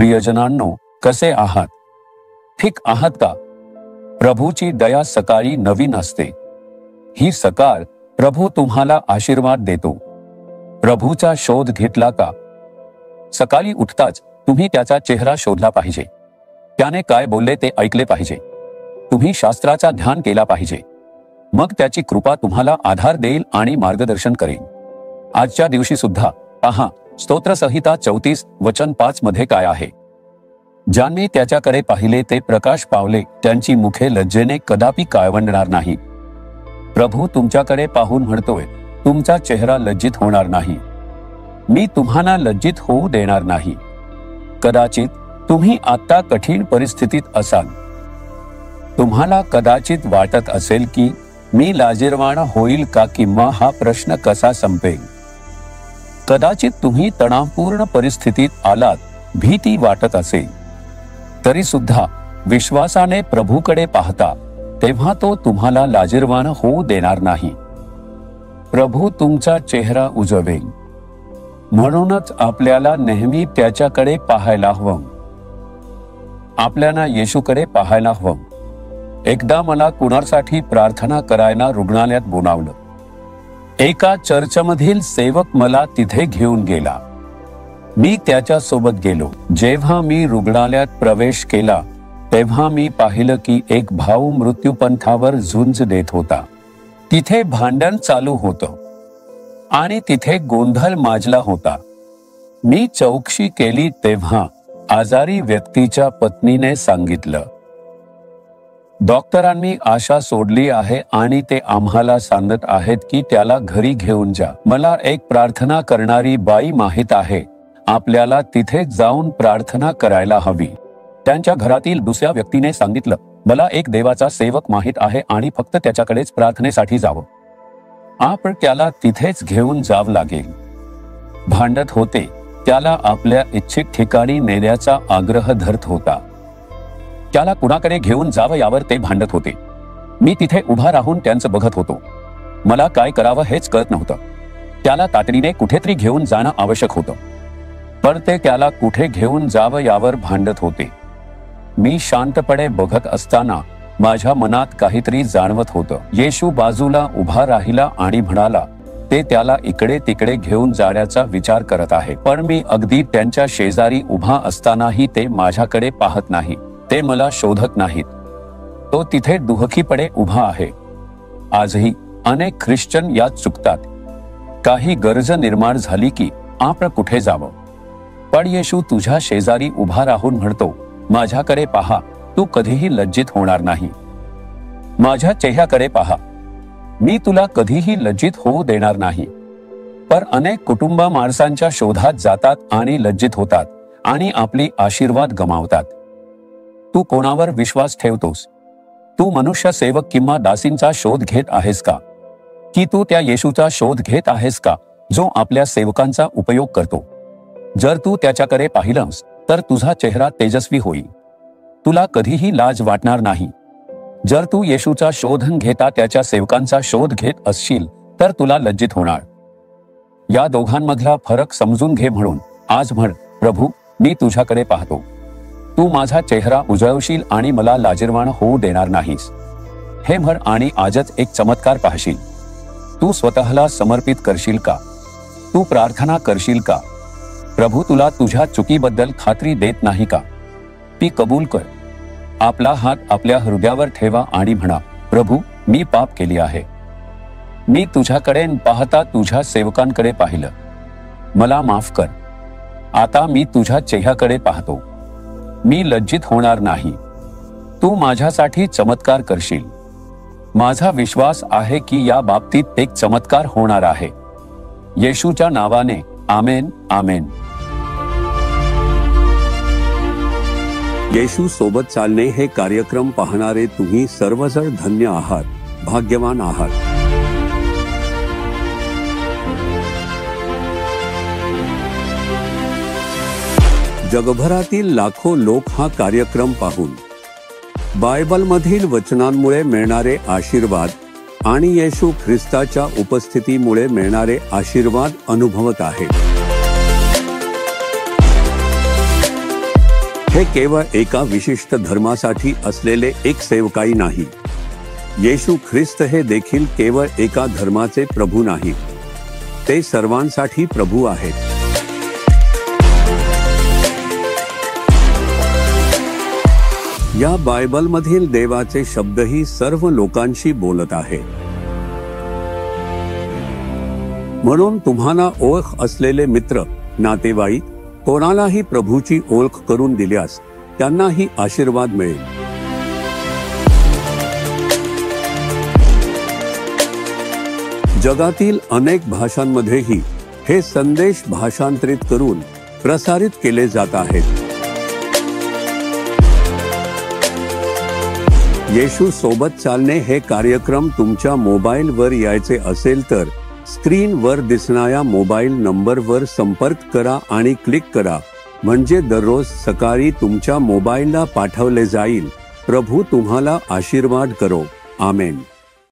प्रियजनांनो, कसे आहात? ठीक आहात का? प्रभूची दया सकाळी नवीन असते. ही सकाळ प्रभू तुम्हाला आशीर्वाद देतो. प्रभूचा शोध घेतला का? सकाळी उठताच तुम्ही त्याचा चेहरा शोधला पाहिजे. त्याने काय बोलले ते ऐकले पाहिजे. तुम्ही शास्त्राचा ध्यान केला पाहिजे. मग त्याची कृपा तुम्हाला आधार देईल आणि मार्गदर्शन करेल. आजच्या दिवशी सुद्धा पहा, स्तोत्रसंहिता 34 वचन 5 मध्ये काय आहे? ज्यांनी त्याच्याकडे पाहिले ते प्रकाश पावले, त्यांची मुखे लज्जेने कदापि काळवंडणार नाही. प्रभू तुमच्याकडे पाहून म्हणतोय, तुमचा चेहरा लज्जित होणार नाही. मी तुम्हाला लज्जित होऊ देणार नाही. कदाचित तुम्ही आता कठीण परिस्थितीत असाल. तुम्हाला कदाचित वाटत असेल की मी लाजिरवाणा होईल का, किंवा हा प्रश्न कसा संपेल. कदाचित तुम्ही तणावपूर्ण परिस्थितीत आलात, भीती वाटत असेल. तरी सुद्धा विश्वासाने प्रभूकडे पाहता, तेव्हा तो तुम्हाला लाजिरवाणा होऊ देणार नाही. प्रभू तुमचा चेहरा उजवेल. म्हणूनच आपल्याला नेहमी त्याच्याकडे पाहायला हवं. आपल्याला येशूकडे पाहायला हवं. एकदा मला कुणासाठी प्रार्थना करायला रुग्णालयात बोलावलं. एका चर्चमधील सेवक मला तिथे घेऊन गेला. मी त्याच्या सोबत गेलो. जेव्हा मी रुग्णालयात प्रवेश केला तेव्हा मी पाहिलं की एक भाऊ मृत्यूपंथावर झुंज देत होता. तिथे भांडण चालू होतं आणि तिथे गोंधळ माजला होता. मी चौकशी केली तेव्हा आजारी व्यक्तीच्या पत्नीने सांगितलं, डॉक्टरांनी आशा सोडली आहे आणि ते आम्हाला सांगत आहेत की त्याला घरी घेऊन जा. मला एक प्रार्थना करणारी बाई माहित आहे. आपल्याला तिथे जाऊन प्रार्थना करायला हवी. त्यांच्या घरातील दुसऱ्या व्यक्तीने सांगितलं, मला एक देवाचा सेवक माहित आहे आणि फक्त त्याच्याकडेच प्रार्थनेसाठी जावं. आपण त्याला तिथेच घेऊन जावं लागेल. भांडत होते. त्याला आपल्या इच्छित ठिकाणी नेण्याचा आग्रह धरत होता. त्याला कुणाकडे घेऊन जावं यावर ते भांडत होते. मी तिथे उभा राहून त्यांचं बघत होतो. मला काय करावं हेच कळत नव्हतं. त्याला तातडीने कुठेतरी घेऊन जाणं आवश्यक होतं, पण ते त्याला कुठे घेऊन जावं यावर भांडत होते. मी शांतपणे बघत असताना माझ्या मनात काहीतरी जाणवत होतं. येशू बाजूला उभा राहिला आणि म्हणाला, ते त्याला इकडे तिकडे घेऊन जाण्याचा विचार करत आहे. पण मी अगदी त्यांच्या शेजारी उभा असतानाही ते माझ्याकडे पाहत नाही. ते मला शोधत नाहीत. तो तिथे दुहकीपणे उभा आहे. आजही अनेक ख्रिश्चन यात चुकतात. काही गरज निर्माण झाली की आपण कुठे जावं. पण येशू तुझ्या शेजारी उभा राहून म्हणतो, माझ्याकडे पहा, तू कधीही लज्जित होणार नाही. माझ्या चेहऱ्याकडे पहा, मी तुला कधीही लज्जित होऊ देणार नाही. पण अनेक कुटुंब माणसांच्या शोधात जातात आणि लज्जित होतात आणि आपली आशीर्वाद गमावतात. तू कोणावर विश्वास ठेवतोस? तू मनुष्य सेवक किंवा दासींचा शोध घेत आहेस का, की तू त्या येशूचा शोध घेत आहेस का, जो आपल्या सेवकांचा उपयोग करतो? जर तू त्याच्याकडे पाहिलंस तर तुझा चेहरा तेजस्वी होईल. तुला कधीही लाज वाटणार नाही. जर तू येशूचा शोध घेता त्याच्या सेवकांचा शोध घेत असशील तर तुला लज्जित होणार. या दोघांमधला फरक समजून घे. म्हणून आज म्हण, प्रभू, मी तुझ्याकडे पाहतो. तू माझा चेहरा उजळवशील आणि मला लाजिरवाण होऊ देणार नाहीस. हे म्हण आणि आजच एक चमत्कार पाहशील. तू स्वतःला समर्पित करशील का? तू प्रार्थना करशील का? प्रभू तुला तुझ्या चुकीबद्दल खात्री देत नाही का? ती कबूल कर. आपला हात आपल्या हृदयावर ठेवा आणि म्हणा, प्रभू, मी पाप केली आहे. मी तुझ्याकडे पाहता तुझ्या सेवकांकडे पाहिलं. मला माफ कर. आता मी तुझ्या चेहऱ्याकडे पाहतो. मी लज्जित होणार नाही. तू माझ्यासाठी चमत्कार करशील. माझा विश्वास आहे की या बाबतीत एक चमत्कार होणार आहे. येशूच्या नावाने आमेन, आमेन. येशू सोबत चालणे हे कार्यक्रम पाहणारे तुम्ही सर्वजण धन्य आहात, भाग्यवान आहात. जगभरातील लाखो लोक हा कार्यक्रम पाहून बायबलमधील वचनांमुळे मिळणारे आशीर्वाद आणि येशू ख्रिस्ताच्या उपस्थितीमुळे मिळणारे आशीर्वाद अनुभवत आहेत. हे केवळ एका विशिष्ट धर्मासाठी असलेले एक सेवकाई नाही. येशू ख्रिस्त हे देखील केवळ एका धर्माचे प्रभू नाही, ते सर्वांसाठी प्रभू आहेत. या बायबलमधील देवाचे शब्दही सर्व लोकांशी बोलत आहेत. म्हणून तुम्हाला ओळख असलेले मित्र, नातेवाईक कोणालाही प्रभूची ओळख करून दिल्यास त्यांनाही आशीर्वाद मिळेल. जगातील अनेक भाषांमध्येही हे संदेश भाषांतरित करून प्रसारित केले जात आहेत. येशू सोबत चालणे हे कार्यक्रम तुमच्या मोबाईलवर यायचे असेल तर स्क्रीनवर दिसणाऱ्या मोबाईल नंबरवर संपर्क करा आणि क्लिक करा, म्हणजे दररोज सकाळी तुमच्या मोबाईलला पाठवले जाईल. प्रभू तुम्हाला आशीर्वाद करो. आमेन.